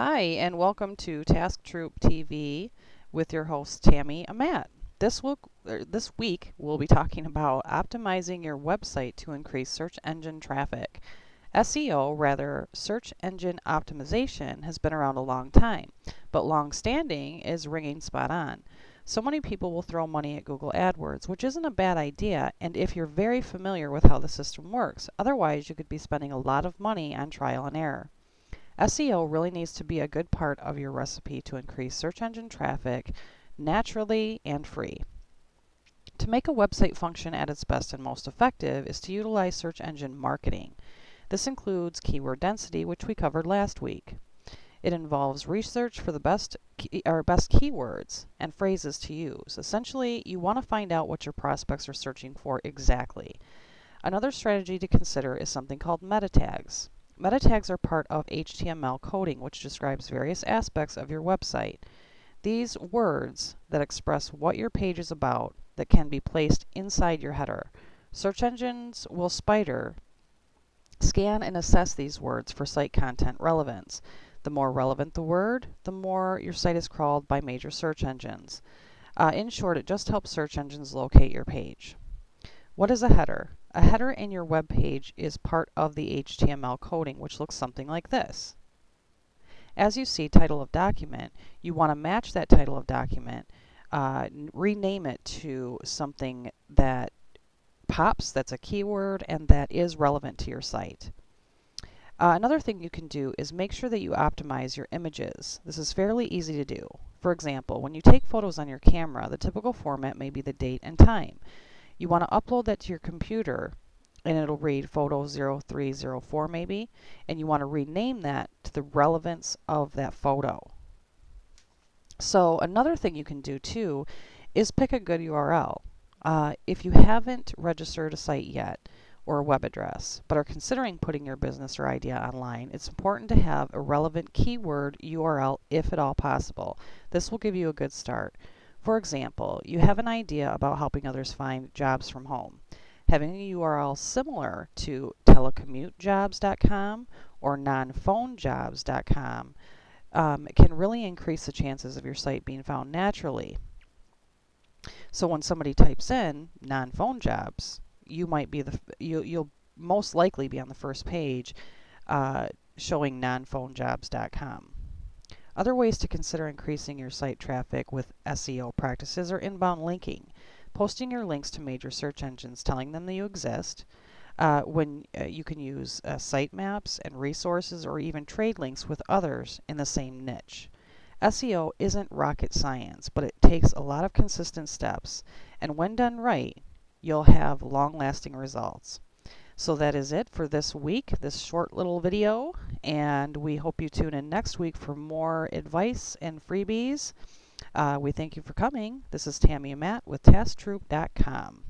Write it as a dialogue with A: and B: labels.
A: Hi, and welcome to TaskTroop TV with your host Tammy Amat. This week, we'll be talking about optimizing your website to increase search engine traffic. SEO, rather search engine optimization, has been around a long time, but longstanding is ringing spot on. So many people will throw money at Google Adwords, which isn't a bad idea, and if you're very familiar with how the system works. Otherwise, you could be spending a lot of money on trial and error. SEO really needs to be a good part of your recipe to increase search engine traffic naturally and free. To make a website function at its best and most effective is to utilize search engine marketing. This includes keyword density, which we covered last week. It involves research for the best keywords and phrases to use. Essentially, you want to find out what your prospects are searching for exactly. Another strategy to consider is something called meta tags. Meta tags are part of HTML coding, which describes various aspects of your website. These words that express what your page is about that can be placed inside your header. Search engines will scan and assess these words for site content relevance. The more relevant the word, the more your site is crawled by major search engines. In short, it just helps search engines locate your page. What is a header? A header in your web page is part of the HTML coding, which looks something like this. As you see title of document, you want to match that title of document, rename it to something that pops, that's a keyword, and that is relevant to your site. Another thing you can do is make sure that you optimize your images. This is fairly easy to do. For example, when you take photos on your camera, the typical format may be the date and time. You want to upload that to your computer and it'll read photo 0304 maybe, and you want to rename that to the relevance of that photo. So another thing you can do too is pick a good URL. If you haven't registered a site yet or a web address, but are considering putting your business or idea online, it's important to have a relevant keyword URL if at all possible. This will give you a good start. For example, you have an idea about helping others find jobs from home. Having a URL similar to telecommutejobs.com or nonphonejobs.com can really increase the chances of your site being found naturally. So when somebody types in non-phone jobs, you'll most likely be on the first page showing nonphonejobs.com. Other ways to consider increasing your site traffic with SEO practices are inbound linking. Posting your links to major search engines, telling them that you exist. You can use site maps and resources or even trade links with others in the same niche. SEO isn't rocket science, but it takes a lot of consistent steps, and when done right, you'll have long-lasting results. So that is it for this week, this short little video, and we hope you tune in next week for more advice and freebies. We thank you for coming. This is Tammy Amat with TaskTroop.com.